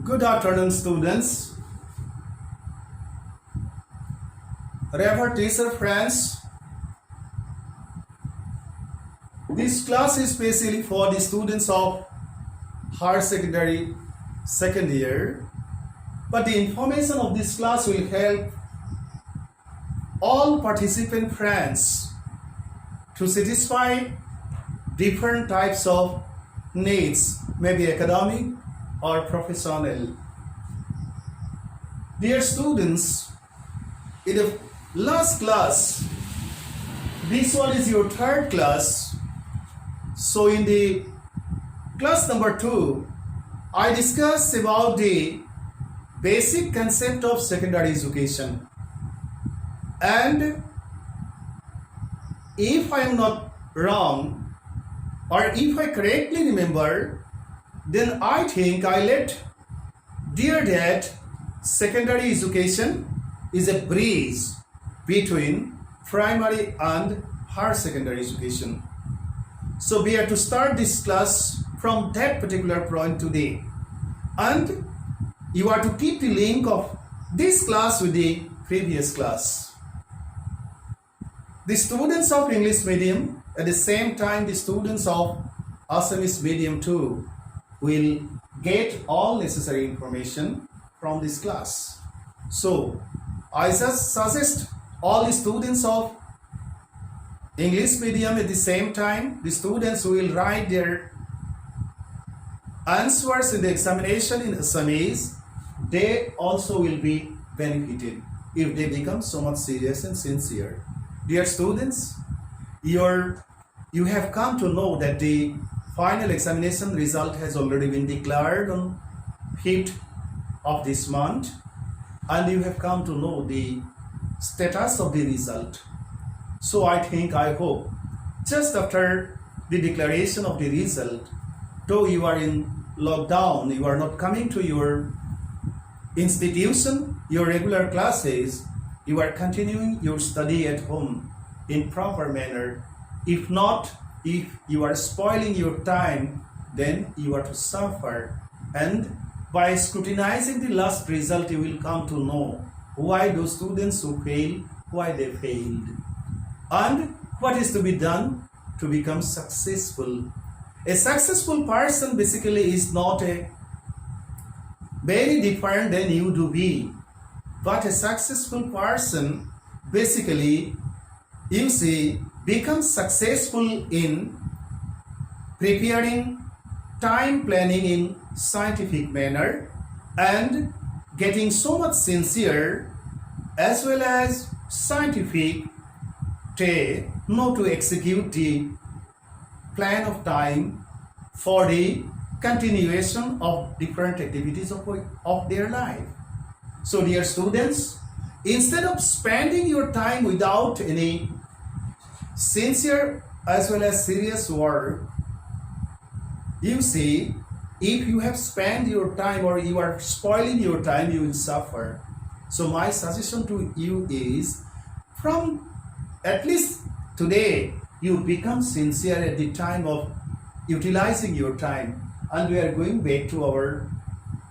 Good afternoon, students. Reverend teacher friends, this class is specially for the students of higher secondary second year, but the information of this class will help all participant friends to satisfy different types of needs, maybe academic or professional. Dear students, in the last class, this one is your third class. So in the class number 2, I discussed about the basic concept of secondary education. And if I am not wrong, or if I correctly remember, then I think I let dear that secondary education is a bridge between primary and higher secondary education. So we have to start this class from that particular point today, and you are to keep the link of this class with the previous class. The students of English medium, at the same time the students of Assamese medium too, will get all necessary information from this class. So I just suggest all the students of English medium at the same time, the students who will write their answers in the examination in Assamese, they also will be benefited if they become so much serious and sincere. Dear students, you have come to know that the final examination result has already been declared on 5th of this month, and you have come to know the status of the result. So I hope, just after the declaration of the result, though you are in lockdown, you are not coming to your institution, your regular classes, you are continuing your study at home in proper manner. If not, if you are spoiling your time, then you are to suffer. And by scrutinizing the last result, you will come to know why those students who fail, why they failed, and what is to be done to become successful. A successful person basically is not a very different than you do be, but a successful person basically, you see, becomes successful in preparing, time planning in scientific manner, and getting so much sincere as well as scientific to know to execute the plan of time for the continuation of different activities of their life. So dear students, instead of spending your time without any sincere as well as serious work, you see, if you have spent your time or you are spoiling your time, you will suffer. So my suggestion to you is, from at least today, you become sincere at the time of utilizing your time. And we are going back to our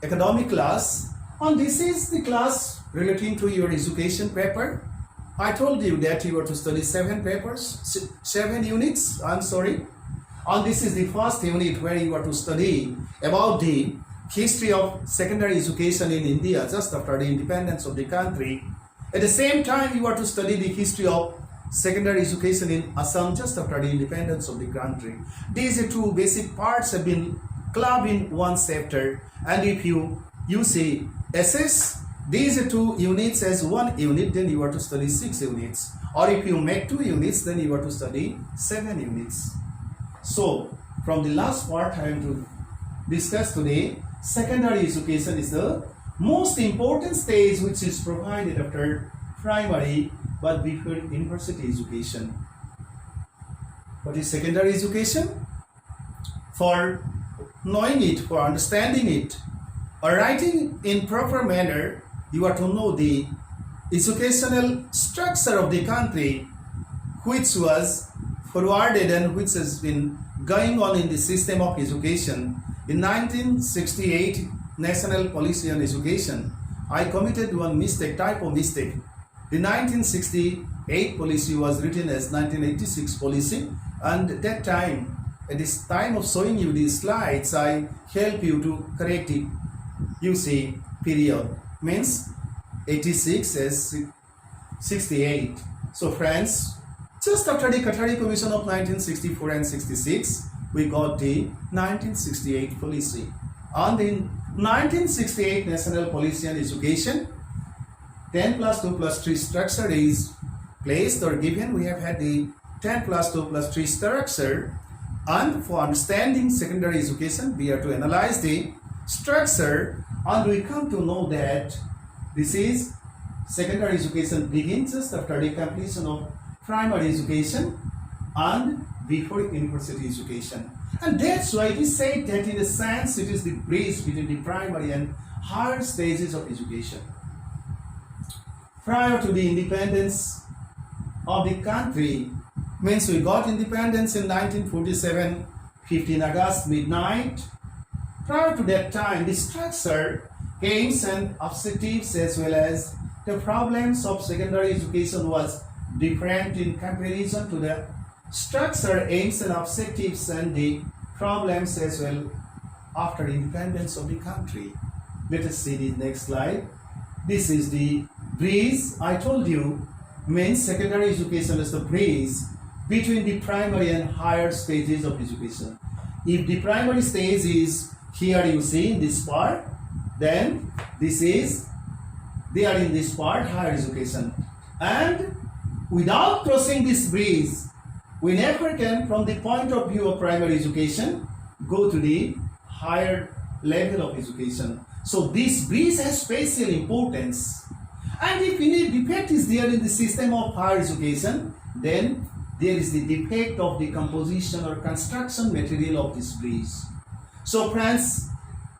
academic class, and this is the class relating to your education paper. I told you that you are to study 7 units, and this is the first unit where you are to study about the history of secondary education in India just after the independence of the country. At the same time, you are to study the history of secondary education in Assam just after the independence of the country. These 2 basic parts have been clubbed in one chapter, and if you see assess these 2 units as 1 unit, then you are to study 6 units, or if you make 2 units, then you are to study 7 units. So from the last part I am to discuss today, secondary education is the most important stage which is provided after primary but before university education. What is secondary education? For knowing it, for understanding it, or writing in proper manner, you are to know the educational structure of the country, which was forwarded and which has been going on in the system of education in 1968 national policy on education, I committed one mistake, type of mistake. The 1968 policy was written as 1986 policy, and at that time, at this time of showing you these slides, I help you to correct it. You see, period means 86 as 68. So friends, just after the Qatari Commission of 1964 and 66, we got the 1968 policy. And in 1968 National Policy on Education, 10 plus 2 plus 3 structure is placed or given. We have had the 10 plus 2 plus 3 structure, and for understanding secondary education, we have to analyze the structure, and we come to know that this is secondary education begins just after the completion of primary education and before university education. And that's why it is said that in a sense it is the bridge between the primary and higher stages of education. Prior to the independence of the country, means we got independence in 1947, 15 August midnight. Prior to that time, the structure, aims and objectives as well as the problems of secondary education was different in comparison to the structure, aims and objectives and the problems as well after independence of the country. Let us see the next slide. This is the bridge. I told you, means secondary education is the bridge between the primary and higher stages of education. If the primary stage is here, you see in this part, then this is there in this part, higher education. And without crossing this bridge, we never can, from the point of view of primary education, go to the higher level of education. So this bridge has special importance. And if any defect is there in the system of higher education, then there is the defect of the composition or construction material of this bridge. So friends,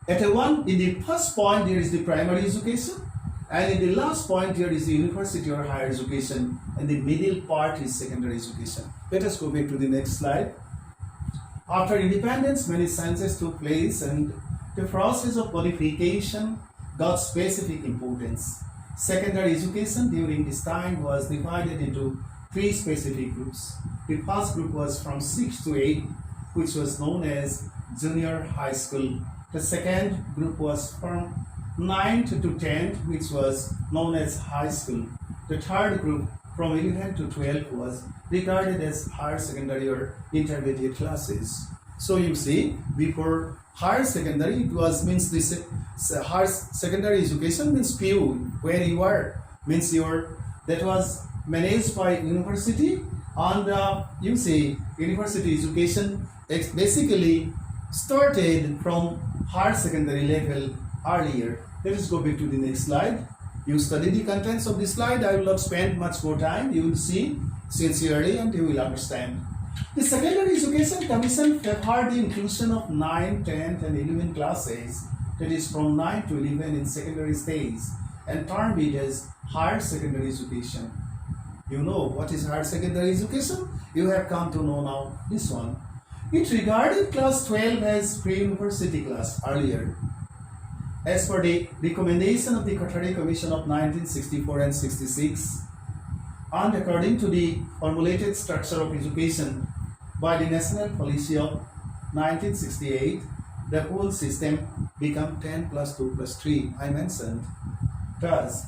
in the first point there is the primary education, and in the last point here is the university or higher education, and the middle part is secondary education. Let us go back to the next slide. After independence, many changes took place and the process of qualification got specific importance. Secondary education during this time was divided into 3 specific groups. The first group was from 6 to 8, which was known as junior high school. The second group was from 9 to 10, which was known as high school. The third group from 11 to 12 was regarded as higher secondary or intermediate classes. So you see, before higher secondary, it was means this higher secondary education means PU, where you are, means that was managed by university, and you see university education basically started from higher secondary level earlier. Let us go back to the next slide. You study the contents of this slide. I will not spend much more time. You will see sincerely and you will understand. The Secondary Education Commission favored the inclusion of 9, 10th and 11 classes, that is from 9 to 11 in secondary stage, and termed it as higher secondary education. You know what is higher secondary education? You have come to know now this one. It regarded class 12 as pre-university class earlier. As per the recommendation of the Qatari Commission of 1964 and 66, and according to the formulated structure of education by the National Policy of 1968, the whole system became 10 plus 2 plus 3, I mentioned. Thus,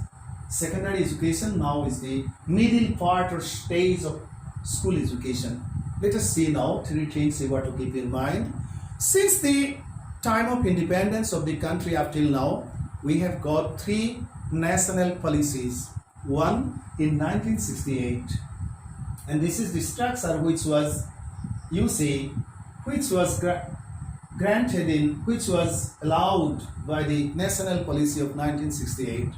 secondary education now is the middle part or stage of school education. Let us see now 3 things you have to keep in mind. Since the time of independence of the country up till now, we have got 3 national policies. One in 1968, and this is the structure which was, you see, which was granted in, which was allowed by the national policy of 1968.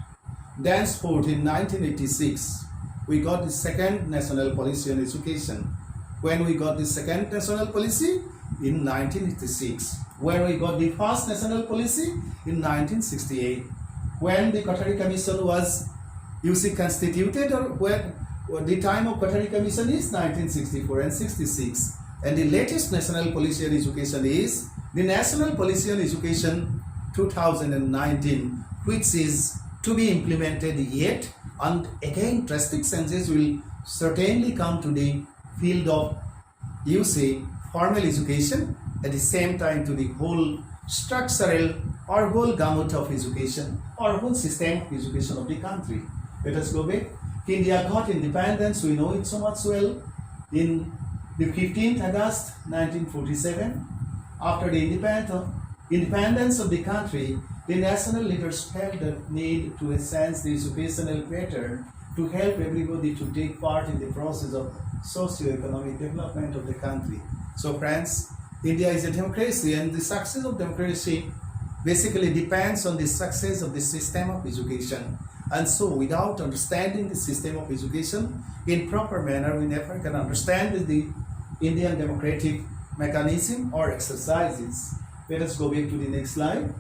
Thenceforth, in 1986, we got the second national policy on education. When we got the second national policy? In 1986. When we got the first national policy? In 1968. When the Qatari Commission was, you see, constituted, or when the time of Qatari Commission is 1964 and 66. And the latest national policy on education is the National Policy on Education 2019, which is to be implemented yet, and again drastic changes will certainly come to the field of formal education, at the same time to the whole structural or whole gamut of education or whole system of education of the country. Let us go back. India got independence, we know it so much well, in the 15th August 1947. After the independence of the country, the national leaders felt the need to enhance the educational pattern to help everybody to take part in the process of socio-economic development of the country. So friends, India is a democracy, and the success of democracy basically depends on the success of the system of education. And so without understanding the system of education in proper manner, we never can understand the Indian democratic mechanism or exercises. Let us go back to the next slide.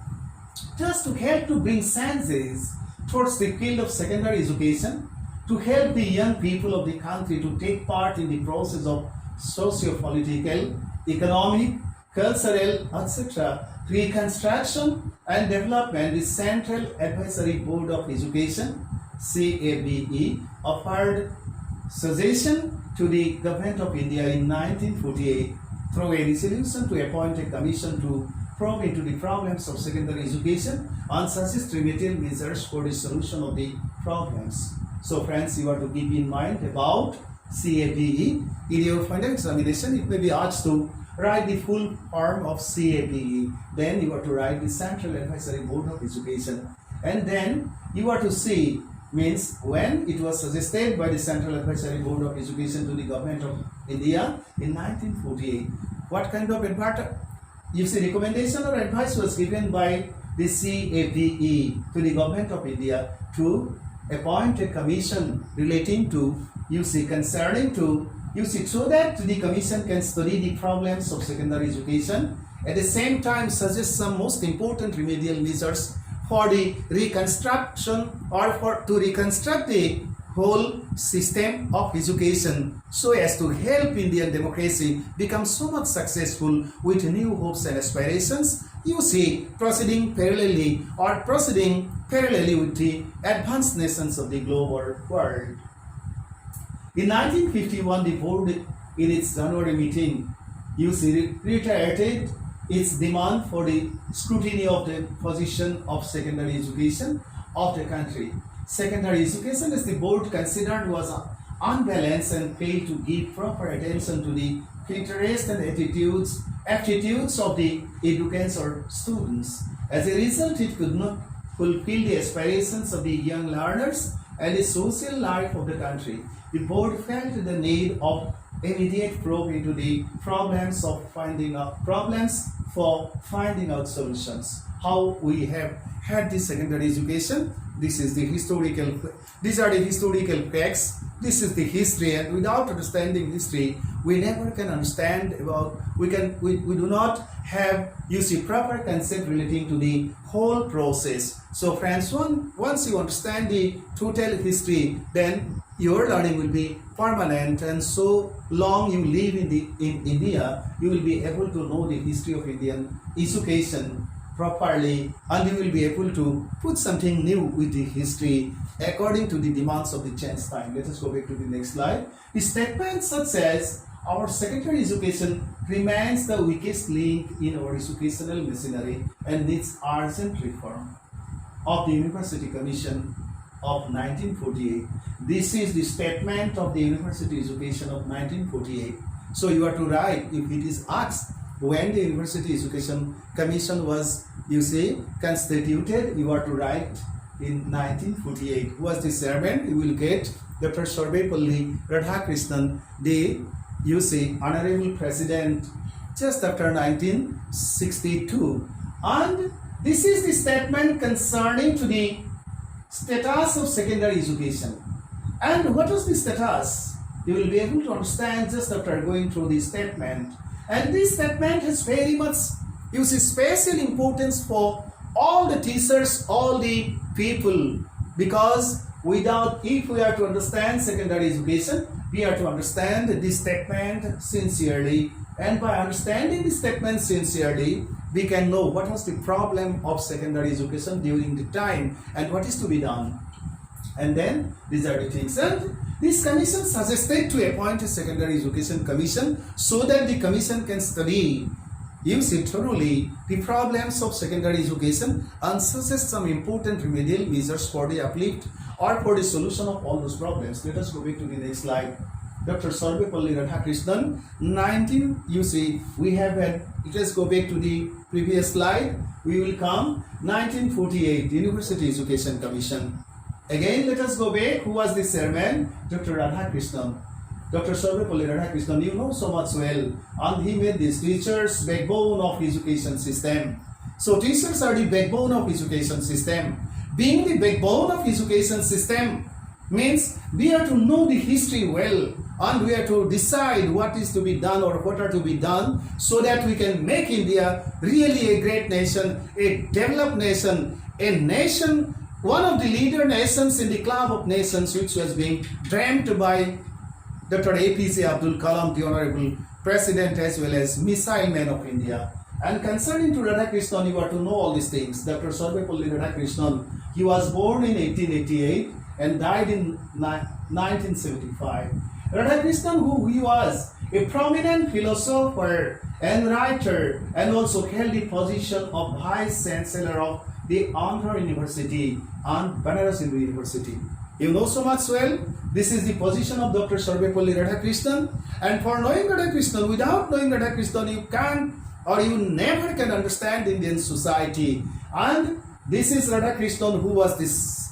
Just to help to bring changes towards the field of secondary education, to help the young people of the country to take part in the process of socio-political, economic, cultural, etc. reconstruction and development, the Central Advisory Board of Education, CABE, offered suggestion to the Government of India in 1948 through a resolution to appoint a commission to probe into the problems of secondary education and suggest remedial measures for the solution of the problems. So friends, you are to keep in mind about CABE. In your final examination, it may be asked to write the full form of CABE. Then you are to write the Central Advisory Board of Education. And then you are to see, means when it was suggested by the Central Advisory Board of Education to the Government of India in 1948, what kind of recommendation or advice was given by the CABE to the Government of India to appoint a commission relating to concerning to so that the commission can study the problems of secondary education, at the same time suggest some most important remedial measures for the reconstruction or to reconstruct the whole system of education so as to help Indian democracy become so much successful with new hopes and aspirations, proceeding parallelly with the advanced nations of the global world. In 1951, the board in its January meeting, reiterated its demand for the scrutiny of the position of secondary education of the country. Secondary education, as the board considered, was unbalanced and failed to give proper attention to the interests and aptitudes of the educants or students. As a result, it could not fulfill the aspirations of the young learners and the social life of the country. The board felt the need of immediate probe into the problems for finding out solutions. How we have had this secondary education. These are the historical facts. This is the history, and without understanding history, we never can understand about. We do not have proper concept relating to the whole process. So friends, once you understand the total history, then your learning will be permanent, and so long you live in India, you will be able to know the history of Indian education properly, and you will be able to put something new with the history according to the demands of the change time. Let us go back to the next slide. The statements such as our secondary education remains the weakest link in our educational machinery and needs urgent reform of the University Commission of 1948. This is the statement of the University Education of 1948. So you are to write, if it is asked when the University Education Commission was, constituted, you are to write in 1948. Who was the chairman? You will get Dr. Sarvepalli Radhakrishnan, the Honorable President, just after 1962. And this is the statement concerning to the status of secondary education. And what was the status? You will be able to understand just after going through the statement. And this statement has very much special importance for all the teachers, all the people, because if we are to understand secondary education, we are to understand this statement sincerely, and by understanding this statement sincerely, we can know what was the problem of secondary education during the time and what is to be done. And then these are the things. And this commission suggested to appoint a secondary education commission so that the commission can study, thoroughly the problems of secondary education and suggest some important remedial measures for the uplift or for the solution of all those problems. Let us go back to the next slide. Dr. Sarvepalli Radhakrishnan, we have had, let us go back to the previous slide. We will come 1948, University Education Commission. Again, let us go back. Who was the chairman? Dr. Radhakrishnan. Dr. Sarvepalli Radhakrishnan, you know so much well, and he made this teachers backbone of education system. So teachers are the backbone of education system. Being the backbone of education system means we are to know the history well, and we are to decide what is to be done or what are to be done so that we can make India really a great nation, a developed nation, a nation, one of the leader nations in the club of nations which was being dreamt by Dr. APJ Abdul Kalam, the Honorable President as well as Missile Man of India. And concerning to Radhakrishnan, you are to know all these things. Dr. Sarvepalli Radhakrishnan, he was born in 1888 and died in 1975. Radhakrishnan, who he was a prominent philosopher and writer and also held the position of Vice Chancellor of the Andhra University and Banaras Hindu University. You know so much well, this is the position of Dr. Sarvepalli Radhakrishnan, and for knowing Radhakrishnan, without knowing Radhakrishnan, you can't or you never can understand Indian society. And this is Radhakrishnan who was this,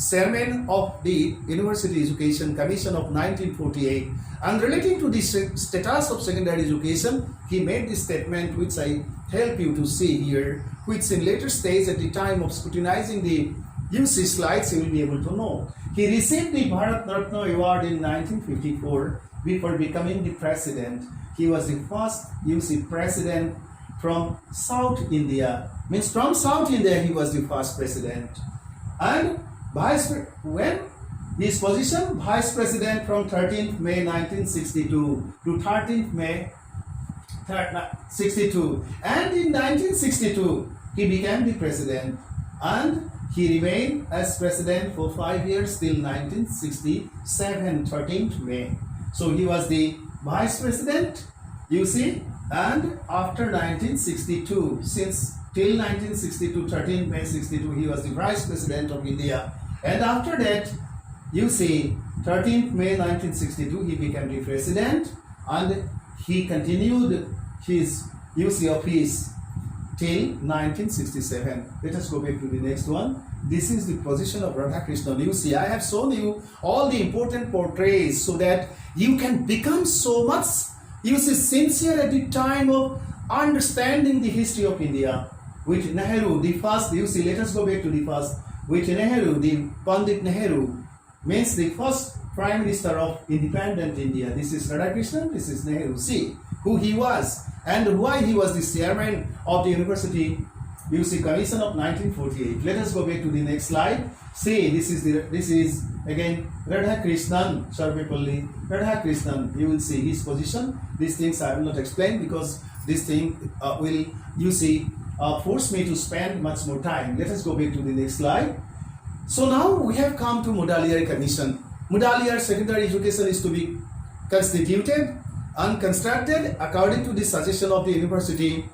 chairman of the University Education Commission of 1948. And relating to the status of secondary education, he made this statement which I help you to see here, which in later stage at the time of scrutinizing the slides you will be able to know. He received the Bharat Ratna Award in 1954 before becoming the president. He was the first president from South India. Means from South India he was the first president. And when his position, vice president from 13th May 1962 to 13th May 62. And in 1962 he became the president. And he remained as president for 5 years till 1967, 13th May. So he was the vice president, and after 1962, since till 1962, 13th May 62, he was the vice president of India. And after that, 13th May 1962, he became the president, and he continued his office till 1967. Let us go back to the next one. This is the position of Radhakrishnan. I have shown you all the important portraits so that you can become so much, sincere at the time of understanding the history of India. With Nehru, the first, let us go back to the first. With Nehru, the Pandit Nehru, means the first Prime Minister of independent India. This is Radhakrishnan, this is Nehru. See who he was and why he was the chairman of the University Commission of 1948. Let us go back to the next slide. See, this is again Radhakrishnan, Sarvepalli Radhakrishnan. You will see his position. These things I will not explain because this thing will force me to spend much more time. Let us go back to the next slide. So now we have come to MUDALIAR Commission. MUDALIAR secondary education is to be constituted and constructed according to the suggestion of the University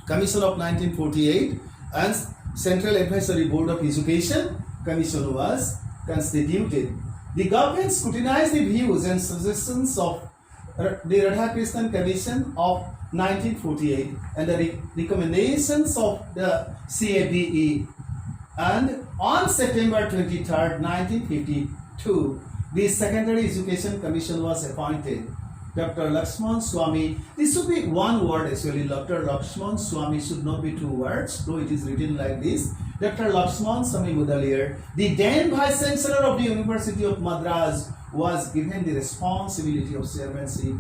Commission of 1948, and Central Advisory Board of Education Commission was constituted. The government scrutinized the views and suggestions of the Radhakrishnan Commission of 1948 and the recommendations of the CABE. And on September 23rd, 1952, the Secondary Education Commission was appointed. Dr. Lakshman Swamy, this should be one word actually. Dr. Lakshman Swamy should not be two words, though it is written like this. Dr. Lakshman Swamy MUDALIAR, the then Vice Chancellor of the University of Madras, was given the responsibility of chairmanship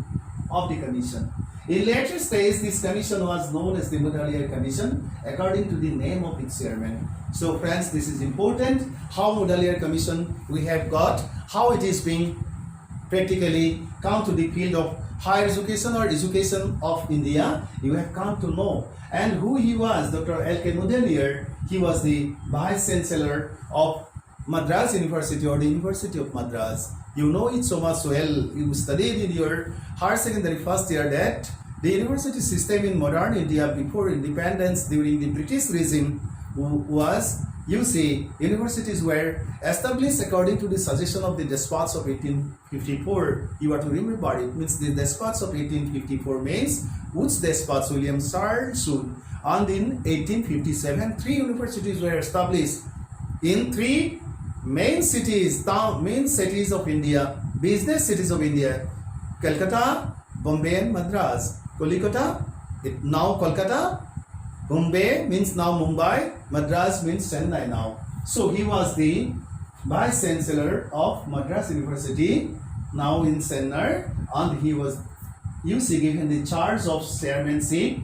of the commission. In later stage, this commission was known as the MUDALIAR Commission according to the name of its chairman. So friends, this is important, how MUDALIAR Commission we have got, how it is being practically come to the field of higher education or education of India, you have come to know. And who he was, Dr. L.K. MUDALIAR, he was the Vice Chancellor of Madras University or the University of Madras. You know it so much well, you studied in your higher secondary first year that the university system in modern India before independence during the British regime was, you see, universities were established according to the suggestion of the despots of 1854. You have to remember it means the despots of 1854 means which despots? William Charles Wood. And in 1857, 3 universities were established in 3 main cities of India, business cities of India: Calcutta, Bombay and Madras. Kolkata, now Kolkata, Bombay means now Mumbai, Madras means Chennai now. So he was the Vice Chancellor of Madras University, now in Chennai, and he was given the charge of chairmanship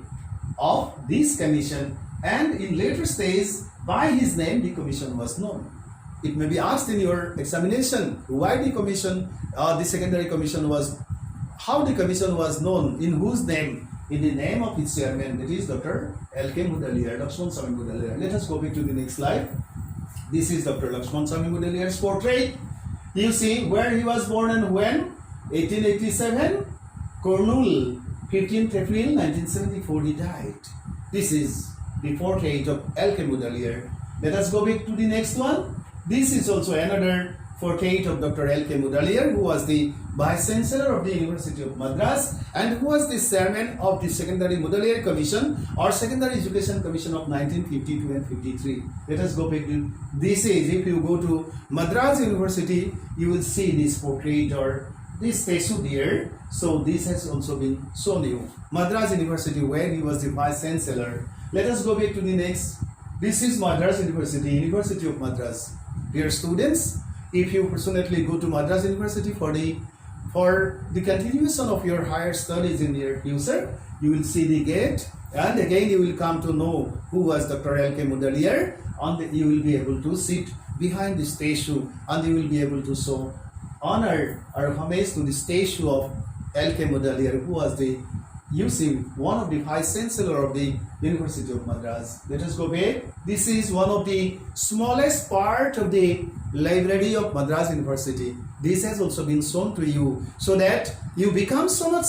of this commission, and in later stage by his name the commission was known. It may be asked in your examination why the commission, the secondary commission was, how the commission was known, in whose name? In the name of its chairman, that is Dr. L.K. MUDALIAR, Lakshman Swami MUDALIAR. Let us go back to the next slide. This is Dr. Lakshman Swami MUDALIAR's portrait. You see where he was born and when? 1887, Kurnool, 15th April 1974 he died. This is the portrait of L.K. MUDALIAR. Let us go back to the next one. This is also another portrait of Dr. L.K. MUDALIAR, who was the Vice Chancellor of the University of Madras and who was the chairman of the Secondary MUDALIAR Commission or Secondary Education Commission of 1952 and 53. Let us go back to this age. If you go to Madras University, you will see this portrait or this statue there. So this has also been shown you. Madras University, where he was the Vice Chancellor. Let us go back to the next. This is Madras University, University of Madras. Dear students, if you personally go to Madras University for the continuation of your higher studies in your future, you will see the gate, and again you will come to know who was Dr. L.K. MUDALIAR, and you will be able to sit behind the statue and you will be able to show honor or homage to the statue of L.K. MUDALIAR, who was the, you see, one of the Vice Chancellor of the University of Madras. Let us go back. This is one of the smallest part of the library of Madras University. This has also been shown to you so that you become so much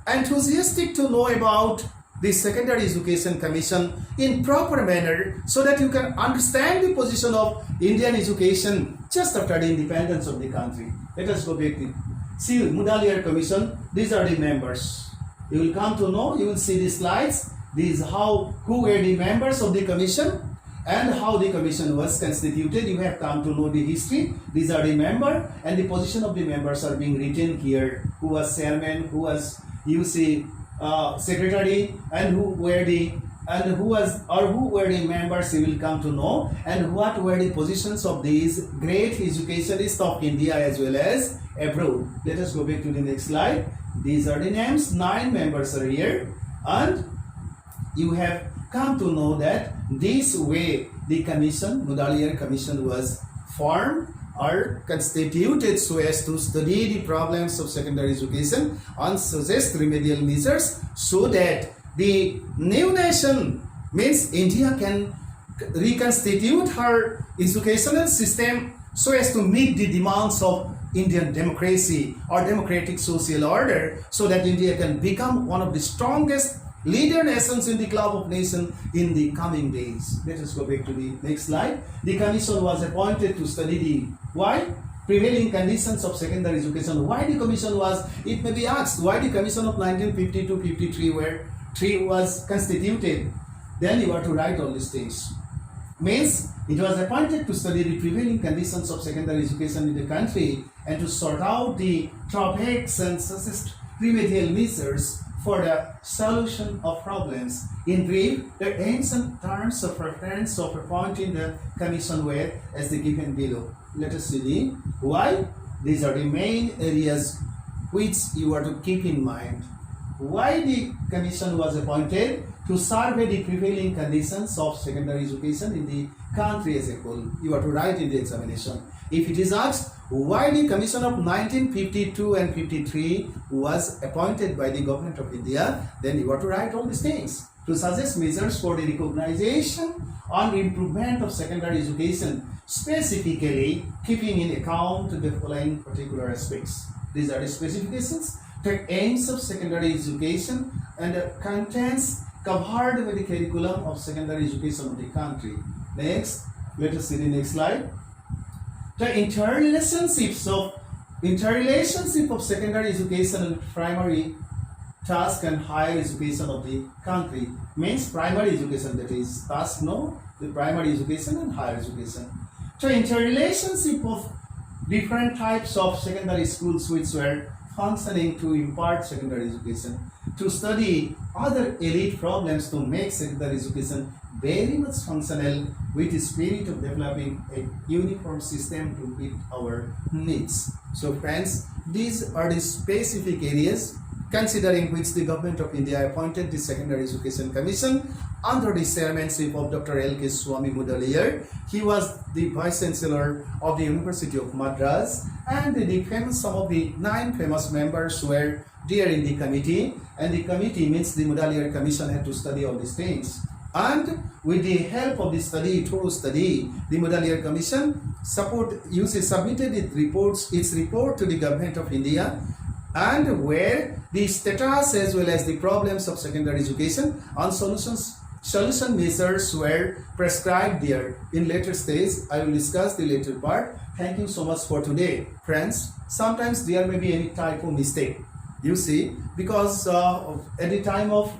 enthusiastic to know about the Secondary Education Commission in proper manner so that you can understand the position of Indian education just after the independence of the country. Let us go back to see MUDALIAR Commission. These are the members. You will come to know, you will see the slides. These who were the members of the commission and how the commission was constituted. You have come to know the history. These are the members and the position of the members are being written here. Who was chairman, who was, you see, secretary, and who were the members, you will come to know, and what were the positions of these great educationists of India as well as abroad. Let us go back to the next slide. These are the names. 9 members are here, and you have come to know that this way the commission, MUDALIAR Commission, was formed or constituted so as to study the problems of secondary education and suggest remedial measures so that the new nation, means India, can reconstitute her educational system so as to meet the demands of Indian democracy or democratic social order, so that India can become one of the strongest leader nations in the club of nations in the coming days. Let us go back to the next slide. The commission was appointed to study the prevailing conditions of secondary education. Why the commission was, it may be asked, why the commission of 1952-53 was constituted? Then you are to write all these things. Means it was appointed to study the prevailing conditions of secondary education in the country and to sort out the drawbacks and suggest remedial measures for the solution of problems. In brief, the aims and terms of reference of appointing the commission were as the given below. Let us see the why. These are the main areas which you are to keep in mind. why the commission was appointed to survey the prevailing conditions of secondary education in the country as a whole. You have to write in the examination. If it is asked why the commission of 1952 and 53 was appointed by the government of India, then you have to write all these things to suggest measures for the recognition and improvement of secondary education, specifically keeping in account the following particular aspects. These are the specifications, the aims of secondary education, and the contents covered by the curriculum of secondary education of the country. Next, let us see the next slide. The interrelationship of secondary education and primary task and higher education of the country means primary education, that is task, no, the primary education and higher education. The interrelationship of different types of secondary schools which were functioning to impart secondary education, to study other elite problems to make secondary education very much functional with the spirit of developing a uniform system to meet our needs. So friends, these are the specific areas considering which the government of India appointed the Secondary Education Commission under the chairmanship of Dr. L.K. Swami MUDALIAR. He was the Vice Chancellor of the University of Madras, and some of the 9 famous members were there in the committee, and the committee means the MUDALIAR Commission had to study all these things. And with the help of the thorough study, the MUDALIAR Commission submitted its report to the government of India, and where the status as well as the problems of secondary education and solution measures were prescribed there. In later stage, I will discuss the later part. Thank you so much for today. Friends, sometimes there may be any type of mistake, you see, because at the time of,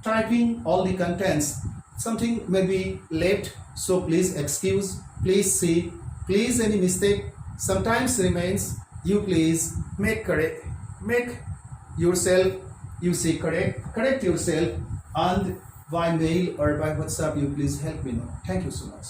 typing all the contents, something may be left, so please excuse, please see, please any mistake sometimes remains, you please make yourself, correct yourself, and by mail or by WhatsApp you please help me know. Thank you so much.